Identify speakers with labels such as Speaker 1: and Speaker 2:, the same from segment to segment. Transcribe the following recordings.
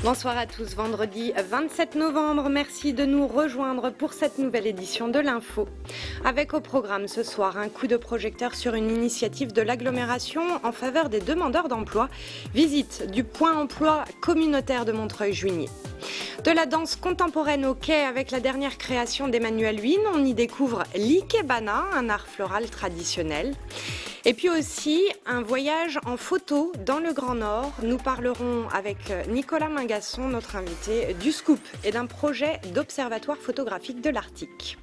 Speaker 1: Bonsoir à tous, vendredi 27 novembre, merci de nous rejoindre pour cette nouvelle édition de l'Info. Avec au programme ce soir un coup de projecteur sur une initiative de l'agglomération en faveur des demandeurs d'emploi, visite du point emploi communautaire de Montreuil-Juigné. De la danse contemporaine au quai avec la dernière création d'Emmanuel Huynh, on y découvre l'ikebana, un art floral traditionnel. Et puis aussi un voyage en photo dans le Grand Nord. Nous parlerons avec Nicolas Mingasson, notre invité, du scoop et d'un projet d'observatoire photographique de l'Arctique.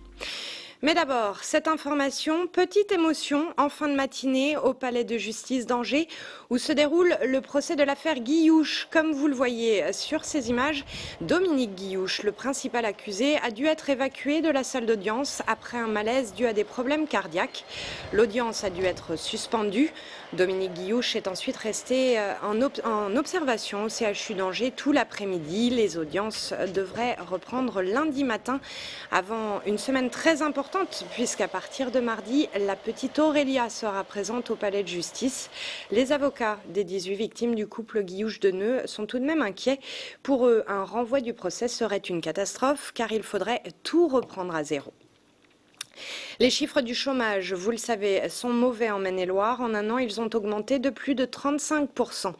Speaker 1: Mais d'abord, cette information, petite émotion en fin de matinée au palais de justice d'Angers où se déroule le procès de l'affaire Guillouche. Comme vous le voyez sur ces images, Dominique Guillouche, le principal accusé, a dû être évacué de la salle d'audience après un malaise dû à des problèmes cardiaques. L'audience a dû être suspendue. Dominique Guillouche est ensuite resté en observation au CHU d'Angers tout l'après-midi. Les audiences devraient reprendre lundi matin avant une semaine très importante puisqu'à partir de mardi, la petite Aurélia sera présente au palais de justice. Les avocats des 18 victimes du couple Guillouche-Deneux sont tout de même inquiets. Pour eux, un renvoi du procès serait une catastrophe car il faudrait tout reprendre à zéro. Les chiffres du chômage, vous le savez, sont mauvais en Maine-et-Loire. En un an, ils ont augmenté de plus de 35%.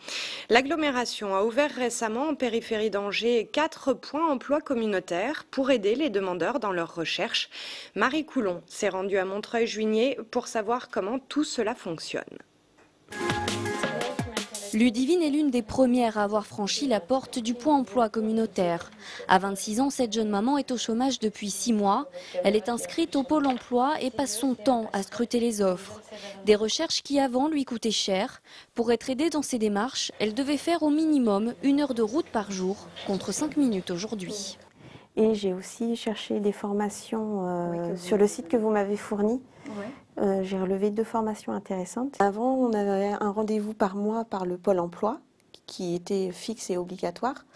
Speaker 1: L'agglomération a ouvert récemment en périphérie d'Angers 4 points emploi communautaires pour aider les demandeurs dans leurs recherches. Marie Coulon s'est rendue à Montreuil-Juigné pour savoir comment tout cela fonctionne.
Speaker 2: Ludivine est l'une des premières à avoir franchi la porte du point emploi communautaire. À 26 ans, cette jeune maman est au chômage depuis 6 mois. Elle est inscrite au Pôle emploi et passe son temps à scruter les offres. Des recherches qui avant lui coûtaient cher. Pour être aidée dans ses démarches, elle devait faire au minimum 1 heure de route par jour, contre 5 minutes aujourd'hui.
Speaker 3: Et j'ai aussi cherché des formations sur le site que vous m'avez fourni. J'ai relevé 2 formations intéressantes. Avant, on avait un rendez-vous par mois par le Pôle emploi, qui était fixe et obligatoire.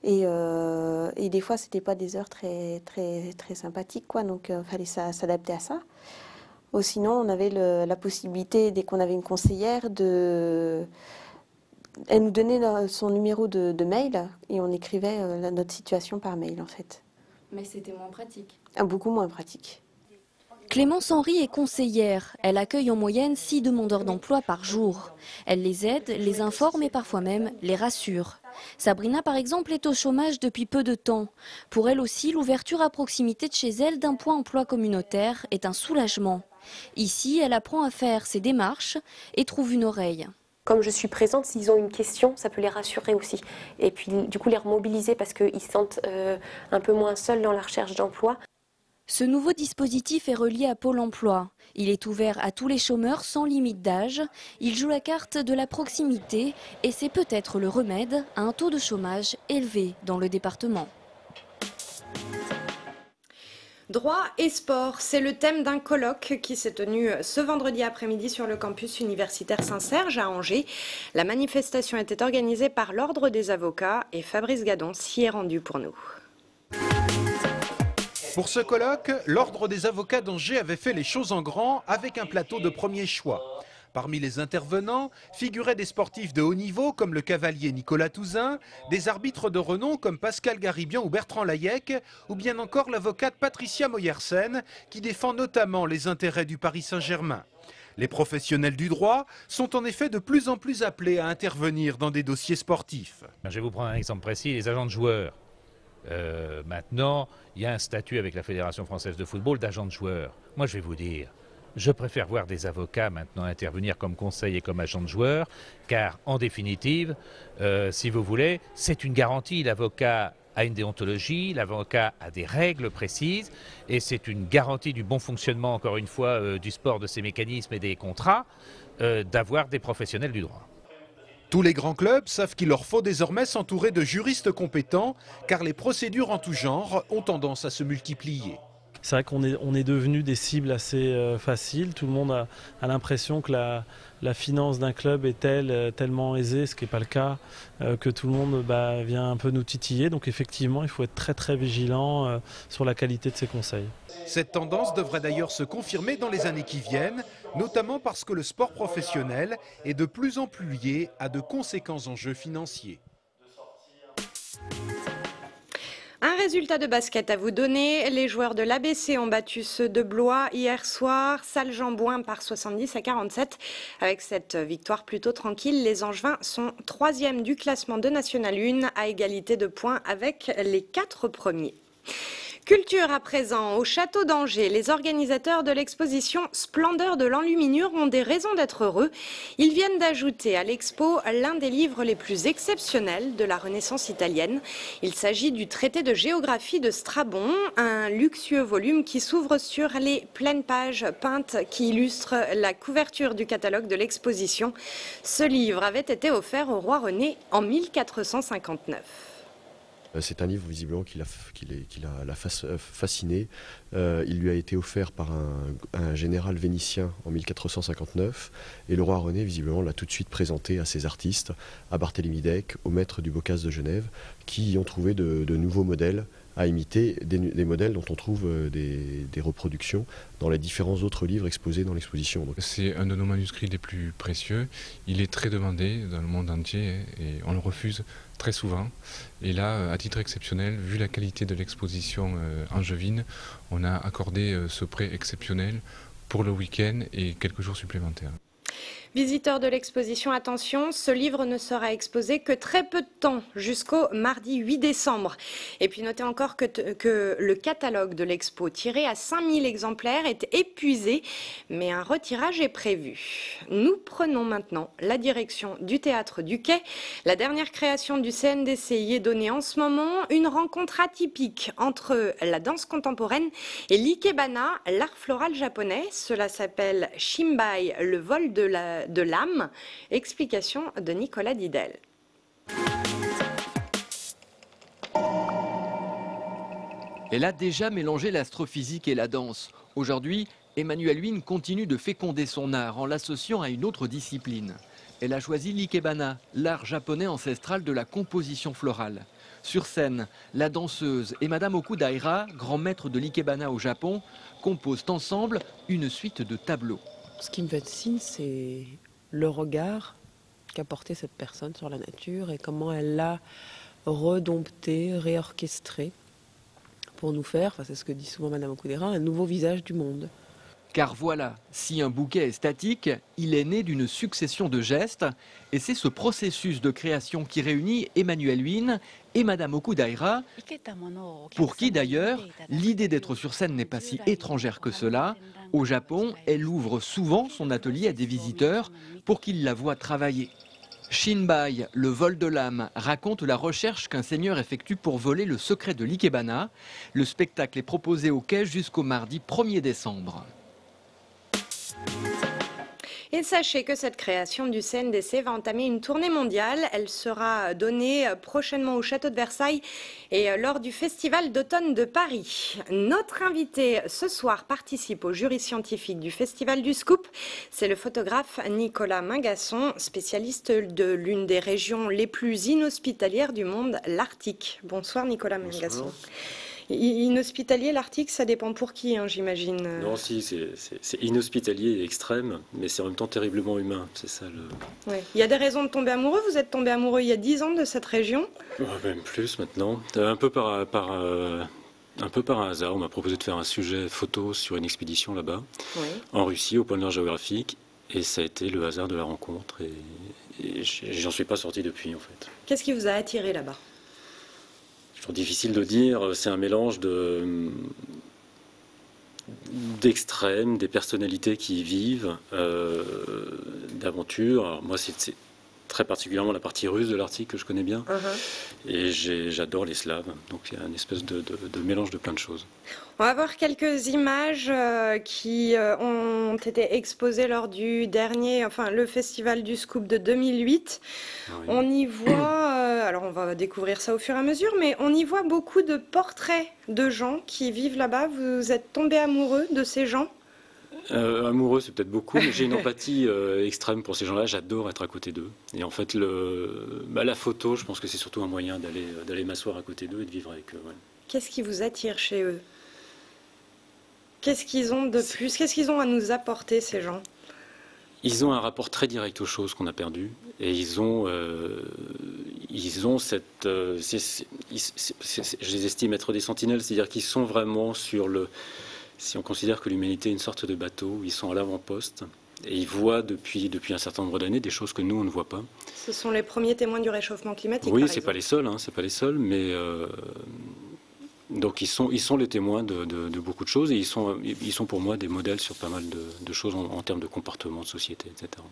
Speaker 3: Et des fois, ce n'était pas des heures très sympathiques, quoi. Donc, il fallait s'adapter à ça. Ou sinon, on avait la possibilité, dès qu'on avait une conseillère, elle nous donnait son numéro de mail et on écrivait notre situation par mail, en fait.
Speaker 2: Mais c'était moins pratique.
Speaker 3: Beaucoup moins pratique.
Speaker 2: Clémence Henry est conseillère. Elle accueille en moyenne 6 demandeurs d'emploi par jour. Elle les aide, les informe et parfois même les rassure. Sabrina, par exemple, est au chômage depuis peu de temps. Pour elle aussi, l'ouverture à proximité de chez elle d'un point emploi communautaire est un soulagement. Ici, elle apprend à faire ses démarches et trouve une oreille.
Speaker 4: Comme je suis présente, s'ils ont une question, ça peut les rassurer aussi. Et puis, du coup, les remobiliser parce qu'ils se sentent un peu moins seuls dans la recherche d'emploi.
Speaker 2: Ce nouveau dispositif est relié à Pôle emploi. Il est ouvert à tous les chômeurs sans limite d'âge. Il joue la carte de la proximité et c'est peut-être le remède à un taux de chômage élevé dans le département.
Speaker 1: Droit et sport, c'est le thème d'un colloque qui s'est tenu ce vendredi après-midi sur le campus universitaire Saint-Serge à Angers. La manifestation était organisée par l'Ordre des avocats et Fabrice Gadon s'y est rendu pour nous.
Speaker 5: Pour ce colloque, l'Ordre des avocats d'Angers avait fait les choses en grand avec un plateau de premier choix. Parmi les intervenants figuraient des sportifs de haut niveau comme le cavalier Nicolas Touzin, des arbitres de renom comme Pascal Garibian ou Bertrand Layec, ou bien encore l'avocate Patricia Moyersen qui défend notamment les intérêts du Paris Saint-Germain. Les professionnels du droit sont en effet de plus en plus appelés à intervenir dans des dossiers sportifs.
Speaker 6: Je vais vous prendre un exemple précis, les agents de joueurs. Maintenant, il y a un statut avec la Fédération française de football d'agent de joueur. Moi, je vais vous dire, je préfère voir des avocats maintenant intervenir comme conseil et comme agent de joueur, car en définitive, si vous voulez, c'est une garantie. L'avocat a une déontologie, l'avocat a des règles précises, et c'est une garantie du bon fonctionnement, encore une fois, du sport, de ses mécanismes et des contrats, d'avoir des professionnels du droit.
Speaker 5: Tous les grands clubs savent qu'il leur faut désormais s'entourer de juristes compétents, car les procédures en tout genre ont tendance à se multiplier.
Speaker 7: C'est vrai qu'on est devenu des cibles assez faciles. Tout le monde a l'impression que la finance d'un club est tellement aisée, ce qui n'est pas le cas, que tout le monde vient un peu nous titiller. Donc effectivement, il faut être très vigilant sur la qualité de ces conseils.
Speaker 5: Cette tendance devrait d'ailleurs se confirmer dans les années qui viennent, notamment parce que le sport professionnel est de plus en plus lié à de conséquents enjeux financiers.
Speaker 1: résultats de basket à vous donner. Les joueurs de l'ABC ont battu ceux de Blois hier soir. Salles-Jambouin par 70-47. Avec cette victoire plutôt tranquille, les Angevins sont 3e du classement de National 1 à égalité de points avec les 4 premiers. Culture à présent, au château d'Angers, les organisateurs de l'exposition Splendeur de l'enluminure ont des raisons d'être heureux. Ils viennent d'ajouter à l'expo l'un des livres les plus exceptionnels de la Renaissance italienne. Il s'agit du traité de géographie de Strabon, un luxueux volume qui s'ouvre sur les pleines pages peintes qui illustrent la couverture du catalogue de l'exposition. Ce livre avait été offert au roi René en 1459.
Speaker 8: C'est un livre visiblement qui l'a fasciné. Il lui a été offert par un général vénitien en 1459 et le roi René visiblement l'a tout de suite présenté à ses artistes, à Barthélemy d'Eck, au maître du Boccace de Genève, qui y ont trouvé de nouveaux modèles à imiter, des modèles dont on trouve des reproductions dans les différents autres livres exposés dans l'exposition.
Speaker 9: C'est un de nos manuscrits les plus précieux. Il est très demandé dans le monde entier et on le refuse très souvent. Et là, à titre exceptionnel, vu la qualité de l'exposition angevine, on a accordé ce prêt exceptionnel pour le week-end et quelques jours supplémentaires.
Speaker 1: Visiteurs de l'exposition, attention, ce livre ne sera exposé que très peu de temps, jusqu'au mardi 8 décembre. Et puis notez encore que le catalogue de l'expo, tiré à 5000 exemplaires, est épuisé, mais un retirage est prévu. Nous prenons maintenant la direction du Théâtre du Quai. La dernière création du CNDC y est donnée en ce moment, une rencontre atypique entre la danse contemporaine et l'ikebana, l'art floral japonais. Cela s'appelle Shimbai, le vol de l'âme. Explication de Nicolas Didel.
Speaker 10: Elle a déjà mélangé l'astrophysique et la danse. Aujourd'hui, Emmanuelle Huynh continue de féconder son art en l'associant à une autre discipline. Elle a choisi l'ikebana, l'art japonais ancestral de la composition florale. Sur scène, la danseuse et Madame Okudaira, grand maître de l'ikebana au Japon, composent ensemble une suite de tableaux.
Speaker 11: Ce qui me fascine, c'est le regard qu'a porté cette personne sur la nature et comment elle l'a redompté, réorchestré pour nous faire, c'est ce que dit souvent Madame Okudaira, un nouveau visage du monde.
Speaker 10: Car voilà, si un bouquet est statique, il est né d'une succession de gestes et c'est ce processus de création qui réunit Emmanuelle Huynh et Madame Okudaira, pour qui d'ailleurs l'idée d'être sur scène n'est pas si étrangère que cela. Au Japon, elle ouvre souvent son atelier à des visiteurs pour qu'ils la voient travailler. Shinbai, le vol de l'âme, raconte la recherche qu'un seigneur effectue pour voler le secret de l'ikebana. Le spectacle est proposé au Quai jusqu'au mardi 1er décembre.
Speaker 1: Et sachez que cette création du CNDC va entamer une tournée mondiale. Elle sera donnée prochainement au château de Versailles et lors du Festival d'automne de Paris. Notre invité ce soir participe au jury scientifique du Festival du Scoop. C'est le photographe Nicolas Mingasson, spécialiste de l'une des régions les plus inhospitalières du monde, l'Arctique. Bonsoir Nicolas Mingasson. Bonsoir. Inhospitalier, l'Arctique, ça dépend pour qui, hein, j'imagine.
Speaker 12: Non, si, c'est inhospitalier et extrême, mais c'est en même temps terriblement humain. C'est ça le.
Speaker 1: Ouais. Il y a des raisons de tomber amoureux. Vous êtes tombé amoureux il y a 10 ans de cette région.
Speaker 12: Même plus maintenant. Un peu par un hasard, on m'a proposé de faire un sujet photo sur une expédition là-bas, oui, en Russie, au pôle Nord géographique, et ça a été le hasard de la rencontre. Et j'en suis pas sorti depuis, en fait.
Speaker 1: Qu'est-ce qui vous a attiré là-bas ?
Speaker 12: C'est difficile de dire, c'est un mélange d'extrêmes, des personnalités qui y vivent, d'aventures. Alors moi, c'est très particulièrement la partie russe de l'Arctique que je connais bien, et j'adore les Slaves, donc il y a une espèce de mélange de plein de choses.
Speaker 1: On va voir quelques images qui ont été exposées lors du dernier, le Festival du Scoop de 2008. Oui. On y voit, alors on va découvrir ça au fur et à mesure, mais on y voit beaucoup de portraits de gens qui vivent là-bas. Vous êtes tombé amoureux de ces gens ?
Speaker 12: Amoureux, c'est peut-être beaucoup, mais j'ai une empathie extrême pour ces gens-là. J'adore être à côté d'eux. Et en fait, la photo, je pense que c'est surtout un moyen d'aller m'asseoir à côté d'eux et de vivre avec eux. Ouais.
Speaker 1: Qu'est-ce qui vous attire chez eux ? Qu'est-ce qu'ils ont de plus ? Qu'est-ce qu'ils ont à nous apporter, ces gens ?
Speaker 12: Ils ont un rapport très direct aux choses qu'on a perdues. Et ils ont ils ont cette... je les estime être des sentinelles, c'est-à-dire qu'ils sont vraiment sur le... Si on considère que l'humanité est une sorte de bateau, ils sont à l'avant-poste et ils voient depuis un certain nombre d'années des choses que nous, on ne voit pas.
Speaker 1: Ce sont les premiers témoins du réchauffement climatique.
Speaker 12: Oui, c'est pas les seuls, c'est pas les seuls, mais donc ils sont les témoins de beaucoup de choses et ils sont pour moi des modèles sur pas mal de choses en termes de comportement, de société, etc.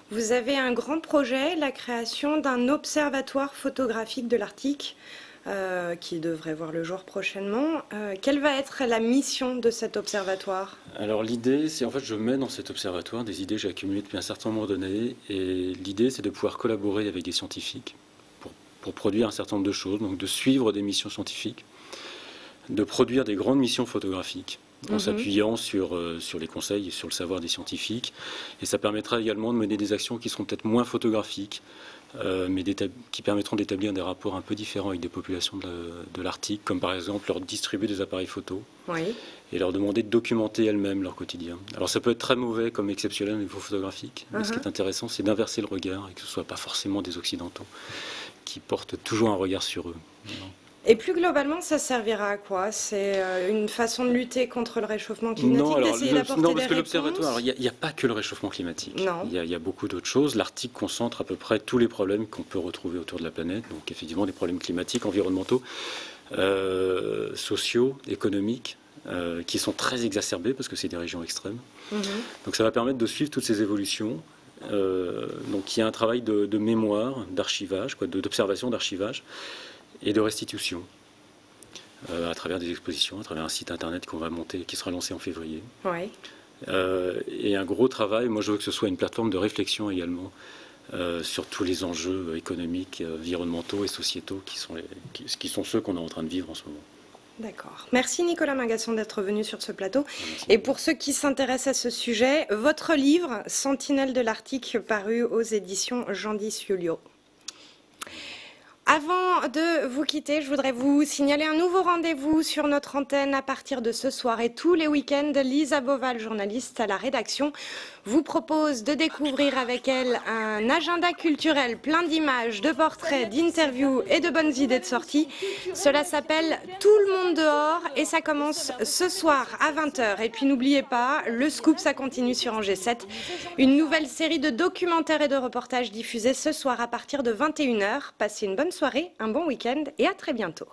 Speaker 1: Vous avez un grand projet, la création d'un observatoire photographique de l'Arctique, qui devrait voir le jour prochainement. Quelle va être la mission de cet observatoire?
Speaker 12: Alors l'idée, c'est en fait je mets dans cet observatoire des idées que j'ai accumulées depuis un certain nombre d'années et l'idée c'est de pouvoir collaborer avec des scientifiques pour produire un certain nombre de choses, donc de suivre des missions scientifiques, de produire des grandes missions photographiques en s'appuyant sur les conseils et sur le savoir des scientifiques. Et ça permettra également de mener des actions qui seront peut-être moins photographiques, mais qui permettront d'établir des rapports un peu différents avec des populations de l'Arctique, comme par exemple leur distribuer des appareils photo et leur demander de documenter elles-mêmes leur quotidien. Alors ça peut être très mauvais comme exceptionnel au niveau photographique, mais ce qui est intéressant c'est d'inverser le regard et que ce ne soit pas forcément des Occidentaux qui portent toujours un regard sur eux.
Speaker 1: Et plus globalement, ça servira à quoi? C'est une façon de lutter contre le réchauffement climatique, d'essayer d'apporter des réponses? Non, parce que l'observatoire, il n'y a pas que le réchauffement climatique. Il y a beaucoup d'autres choses. L'Arctique concentre à peu près tous les problèmes qu'on peut retrouver autour de la planète. Donc effectivement, des problèmes climatiques, environnementaux, sociaux, économiques, qui sont très exacerbés parce que c'est des régions extrêmes. Donc ça va permettre de suivre toutes ces évolutions. Donc il y a un travail de mémoire, d'archivage, d'observation, d'archivage et de restitution à travers des expositions, à travers un site internet qu'on va monter, qui sera lancé en février. Et un gros travail, moi je veux que ce soit une plateforme de réflexion également sur tous les enjeux économiques, environnementaux et sociétaux qui sont ceux qu'on est en train de vivre en ce moment. D'accord. Merci Nicolas Mingasson d'être venu sur ce plateau. Et pour ceux qui s'intéressent à ce sujet, votre livre « Sentinelle de l'Arctique » paru aux éditions Gendis-Iuliaux. Avant de vous quitter, je voudrais vous signaler un nouveau rendez-vous sur notre antenne à partir de ce soir et tous les week-ends. Lisa Boval, journaliste à la rédaction, vous propose de découvrir avec elle un agenda culturel plein d'images, de portraits, d'interviews et de bonnes idées de sortie. Cela s'appelle Tout le monde dehors et ça commence ce soir à 20h. Et puis n'oubliez pas, le scoop, ça continue sur Angers 7. Une nouvelle série de documentaires et de reportages diffusés ce soir à partir de 21h. Passez une bonne soirée, un bon week-end et à très bientôt.